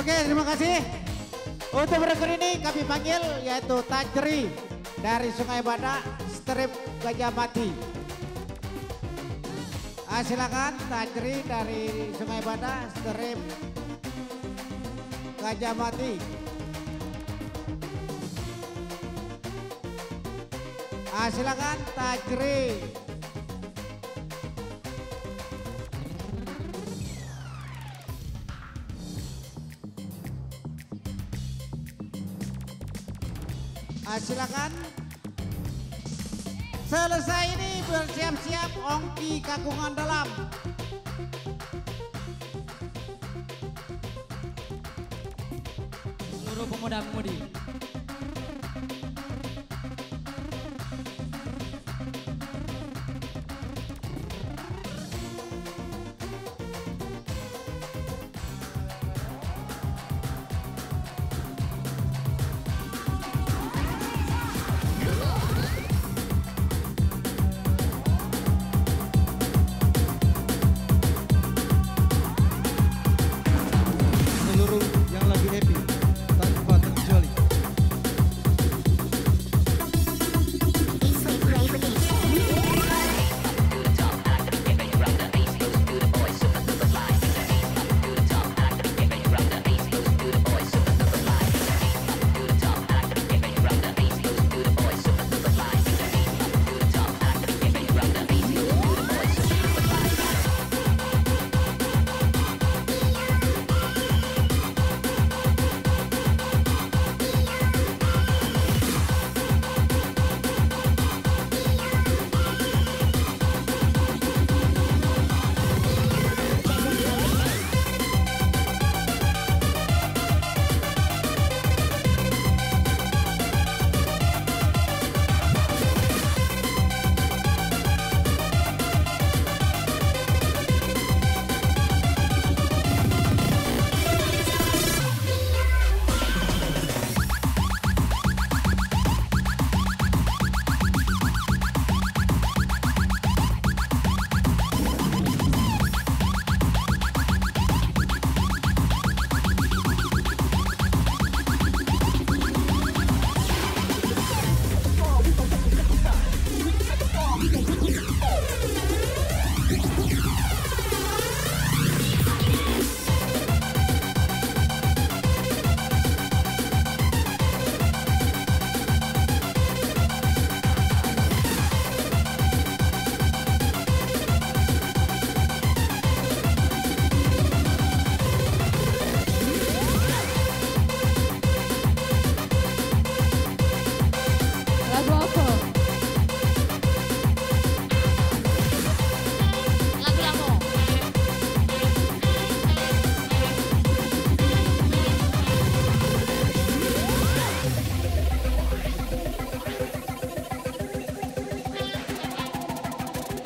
Oke, terima kasih. Untuk berikut ini kami panggil yaitu Tajri dari Sungai Badak, strip Gajah Mati. Silakan Tajri dari Sungai Badak, strip Gajah Mati. Silakan Tajri. Silakan. Selesai ini bersiap-siap Ongki Kakungan Dalam. Seluruh pemuda-pemudi. Yang lagi happy tanpa terkecuali.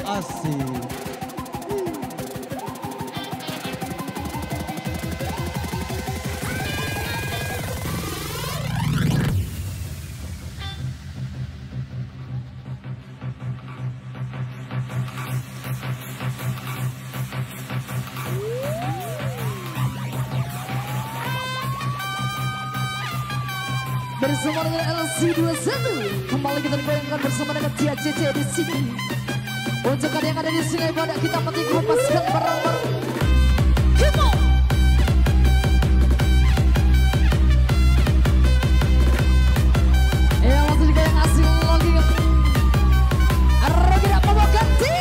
Asik. Bersama dengan LC21 kembali kita dibayangkan bersama dengan Tia CC di sini. Untuk kalian yang ada di Sungai Badak kita mati kupaskan barang-barang. Come on. Ya langsung juga yang asli lagi. Arroh tidak mau ganti.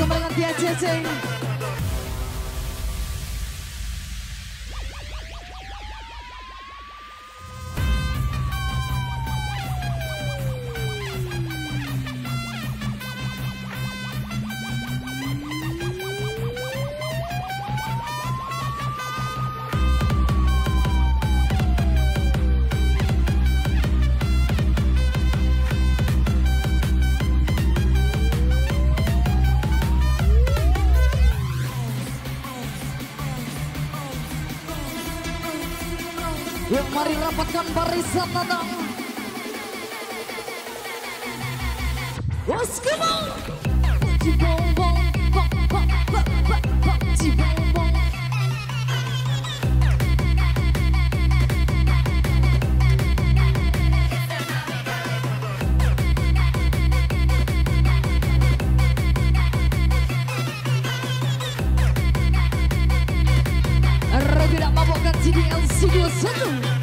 bersama dengan Tia Cece. Yuk mari rapatkan barisan Nanang. Let's go. Cibombong, cibombong. Regi tidak mabokkan CDLC 21.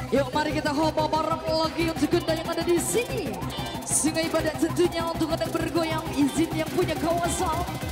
Yuk mari kita hoba bareng lagi untuk anda yang ada di sini. Sungai Badak tentunya untuk anda bergoyang, izin yang punya kawasan.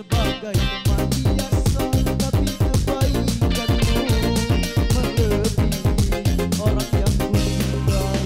sebagai teman biasa, tapi kebaikanmu melebihi orang yang kucintai.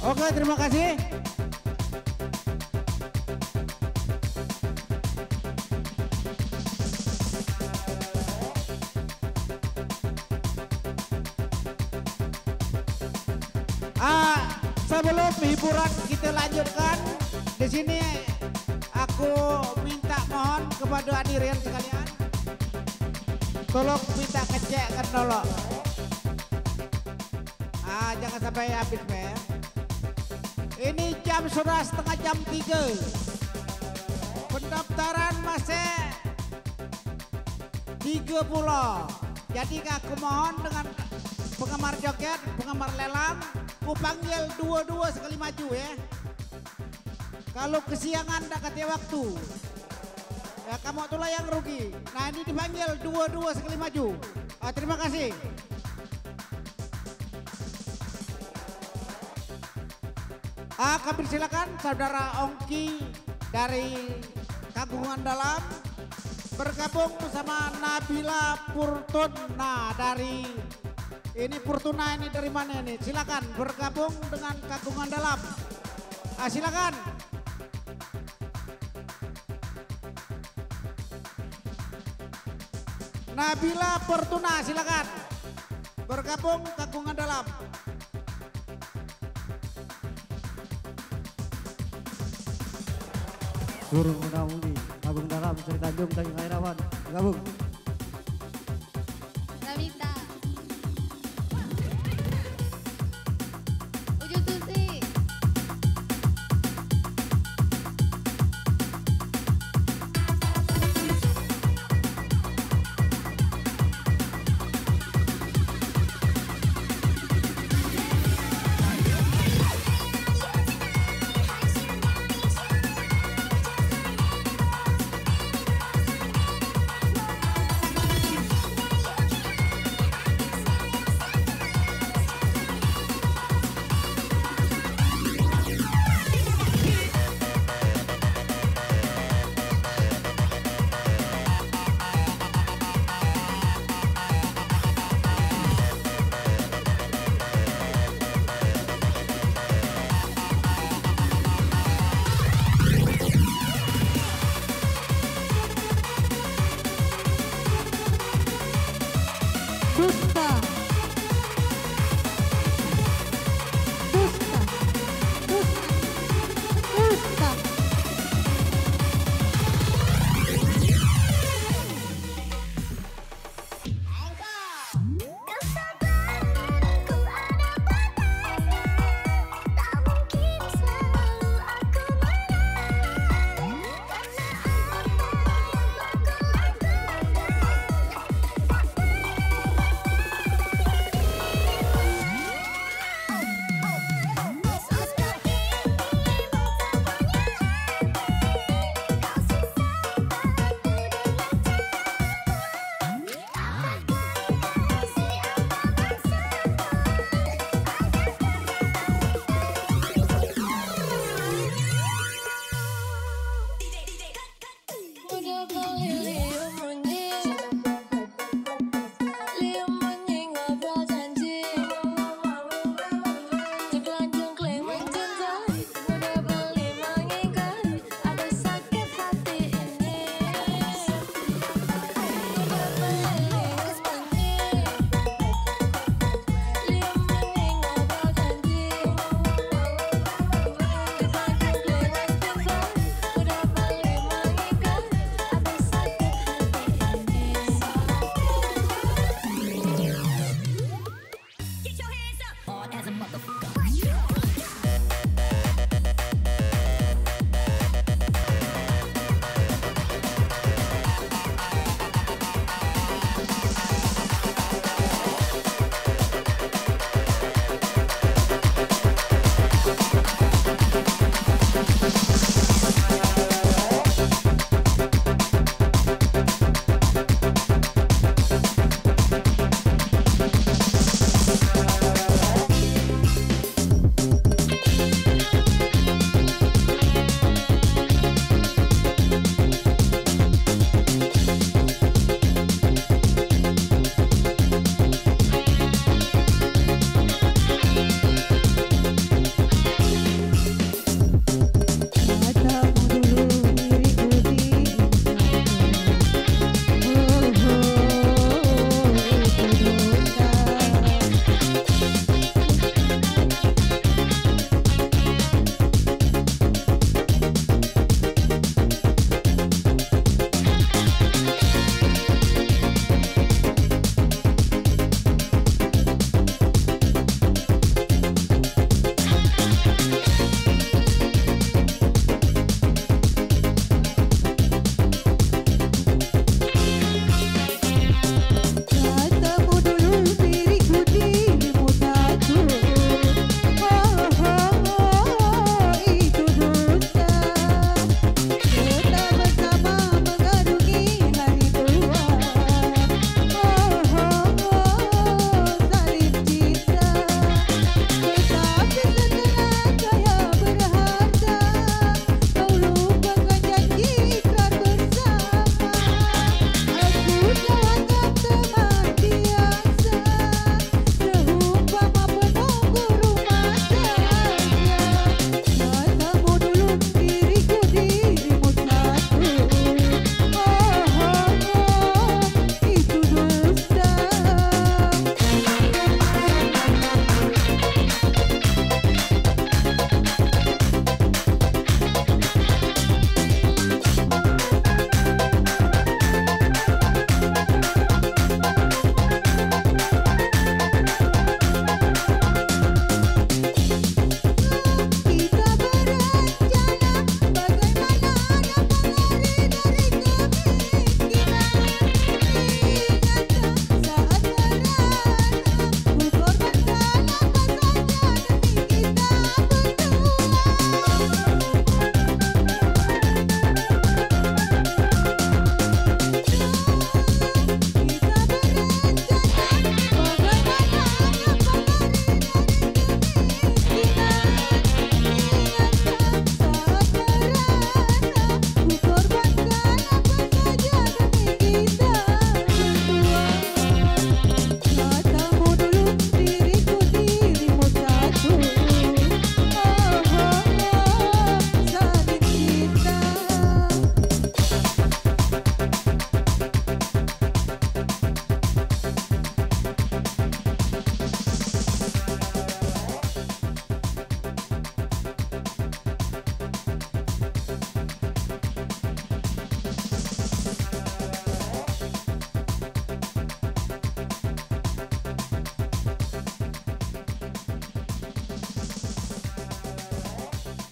Oke, terima kasih. Sebelum hiburan kita lanjutkan, di sini aku minta mohon kepada hadirin sekalian, tolong minta kecekkan dulu. Jangan sampai habis, Pak. Ini jam sudah setengah jam 3. Pendaftaran masih 30. Jadi aku mohon dengan penggemar joget, penggemar lelang, ku panggil dua-dua sekali maju ya. Kalau kesiangan tak kata waktu, ya kamu itulah yang rugi. Nah ini dipanggil dua-dua sekali maju. Terima kasih. Kami silakan saudara Ongki dari Kagungan Dalam bergabung bersama Nabila Purtuna dari Purtuna ini dari mana ini? Silakan bergabung dengan Kagungan Dalam. Silakan. Nabila Purtuna silakan bergabung Kagungan Dalam. Turun menamuni Kagung Dalam Sri Tanjung Tanjung Kairawan gabung. Nabita Ujung Tusi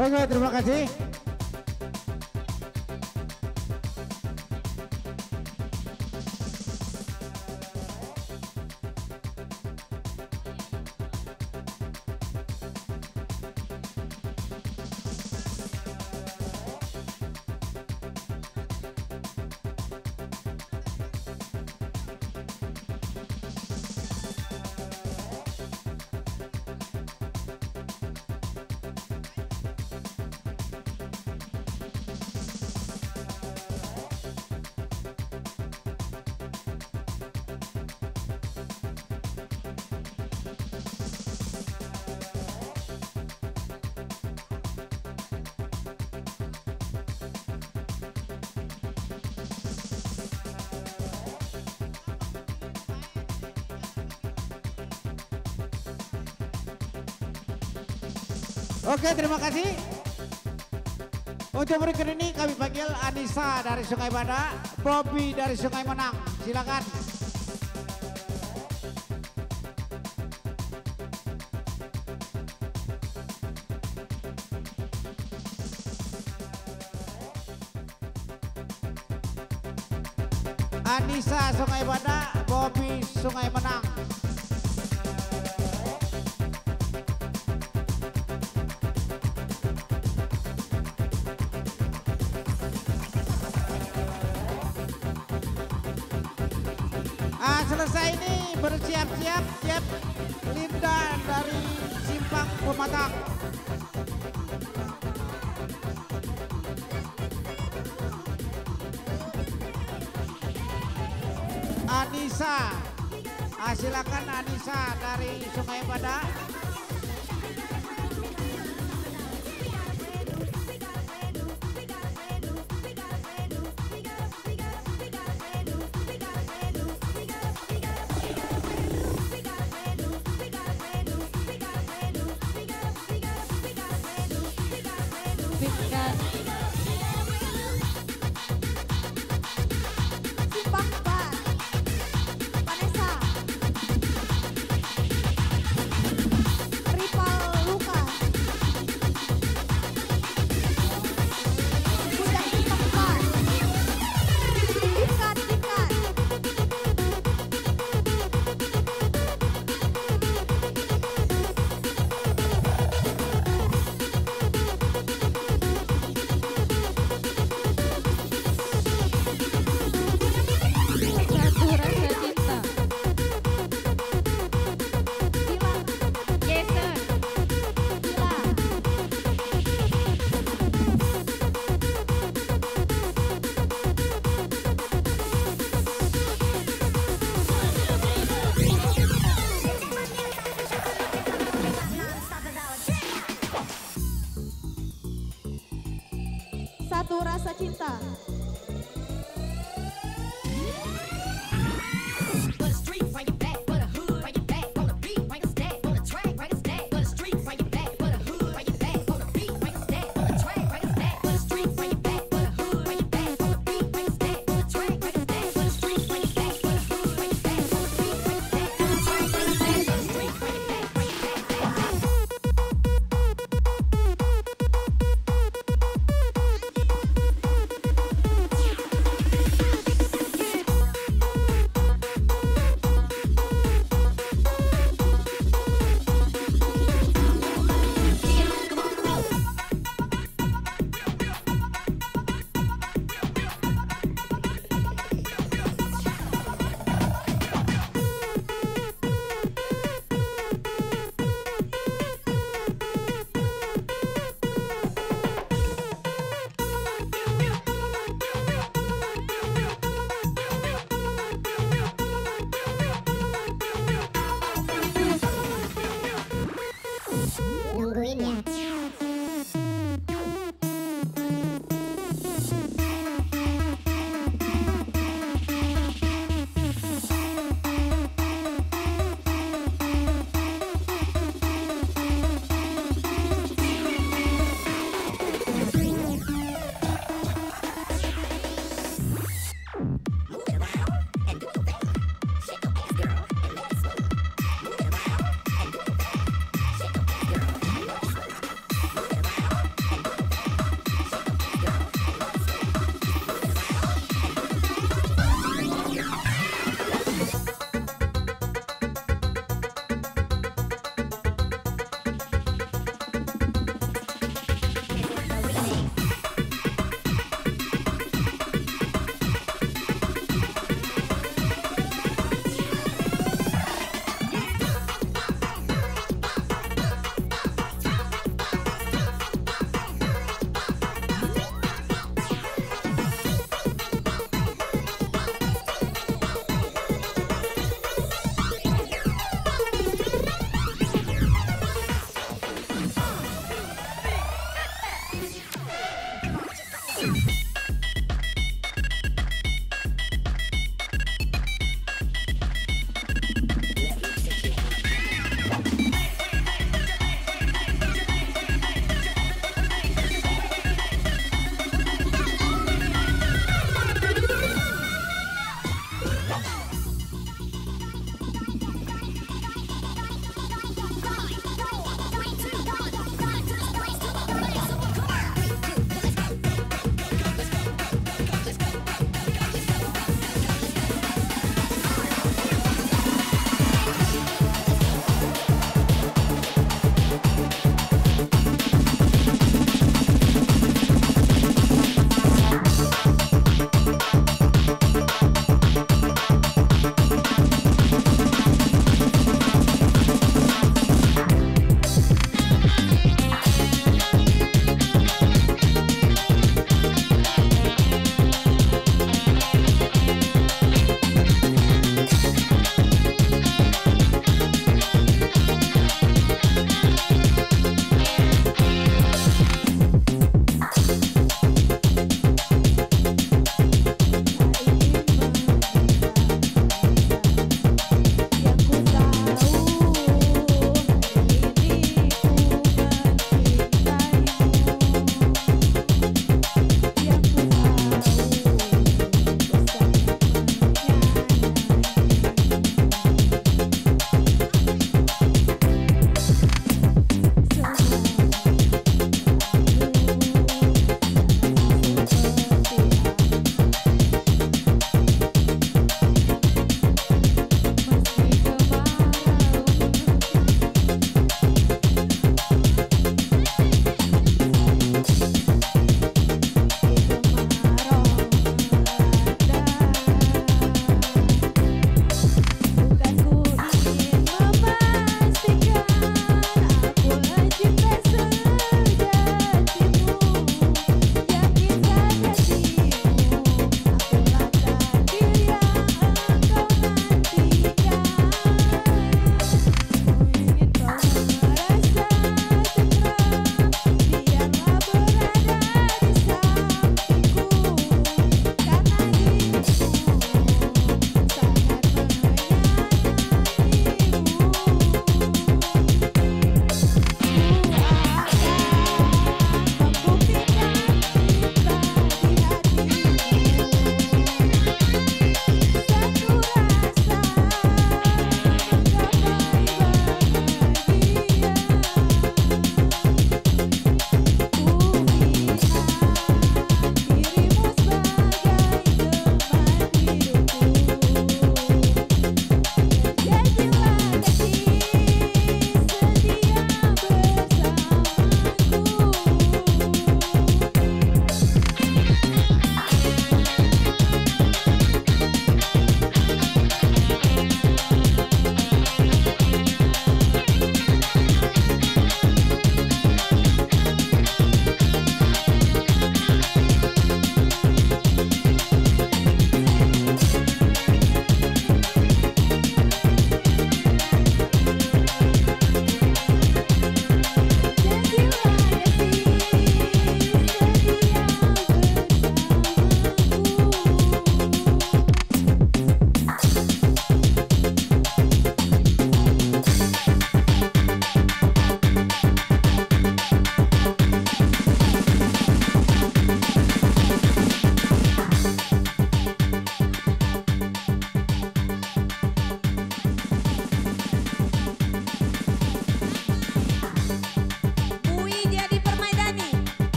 Oke, terima kasih. Oke, terima kasih. Untuk berikut ini kami panggil Anissa dari Sungai Bada, Bobby dari Sungai Menang. Silakan. Anissa Sungai Bada, Bobby Sungai Menang. Selesai ini bersiap-siap Jeff Linda dari Simpang Pematang. Anissa, silakan Anissa dari Sungai Bada.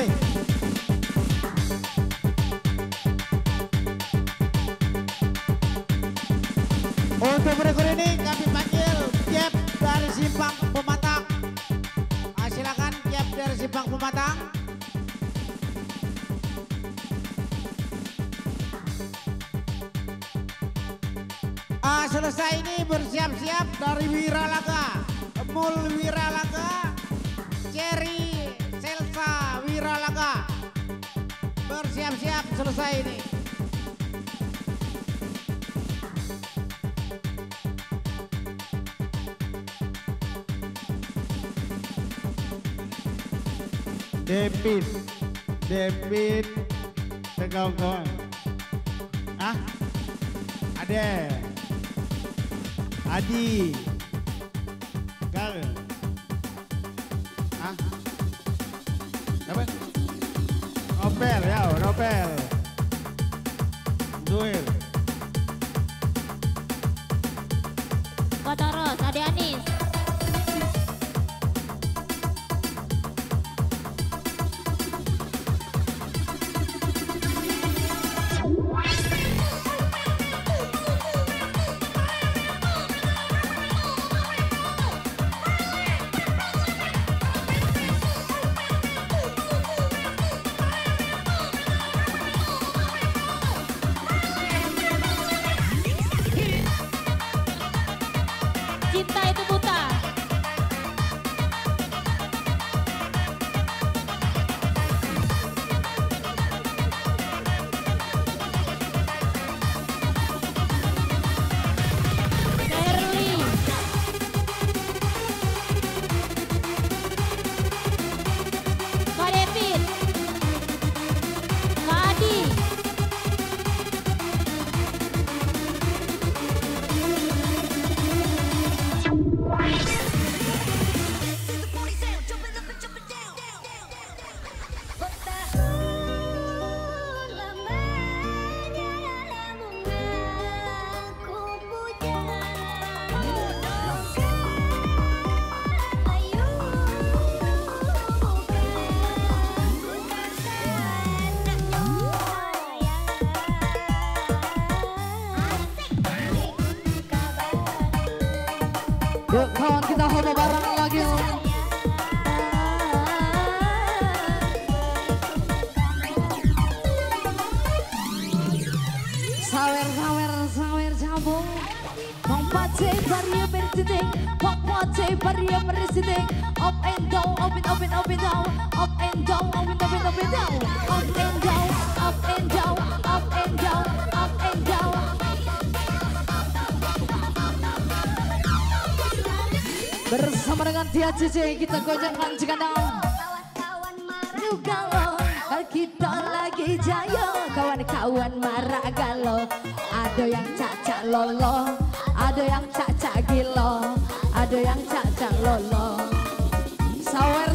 Oke. Untuk berikut ini kami panggil Jeff dari Simpang Pematang. Silakan Jeff dari Simpang Pematang. Selesai ini bersiap-siap dari Wiralaga, Mul Wiralaga, Cherry Selsa Wiralaga. Bersiap-siap selesai ini. David Tegaugon. Ah, Ade. Adi, Gal, apa? Nopel ya, Nopel, Duil, Kotoros, Ade Anis. Cinta itu buta. Shirley. Kak David. Kak Adi. Yuk kawan kita homo bareng lagi. Sawer jambung. Mempacai baria bertitik, mempacai baria bertitik. Up and down, up and down, up and down, up and down, up and down, up and down, up and down, up and down, up and down, up and down. Bersama dengan Tia Cici kita goyangkan cikandang. Juga lo, kita lagi jaya. Kawan-kawan marah galau. Ada yang cacak lolo, ada yang cacak gilo, ada yang cacak lolo. Sawer.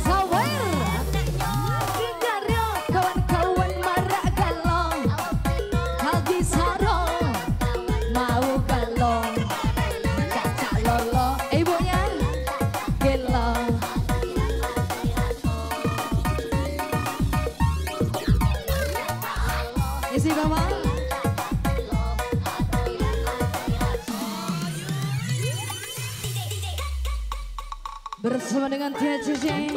Kawan-kawan marah galau. Lagi saro, mau galau. Cacak lolo, ibunya. Isi bawah. Bersama dengan Tia Cici.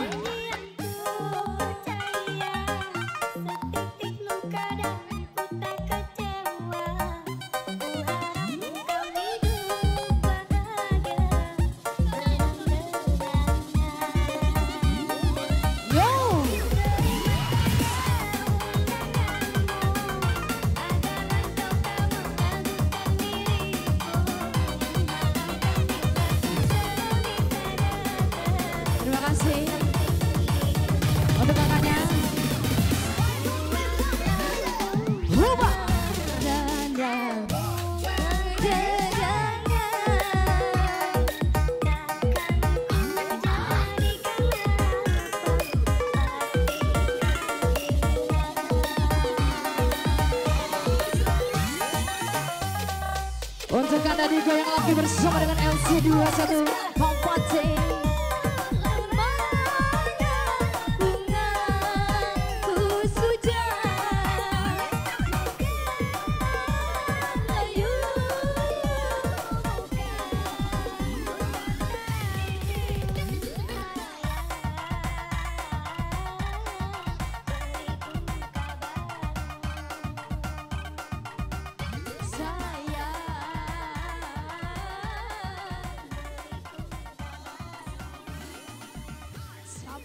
Terima kasih untuk kakaknya. Rubah. Untuk Anda digoyang lagi bersama dengan LC21 Mempacai.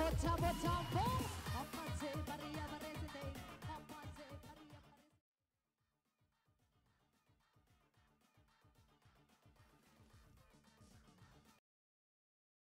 bocah-bocah bos.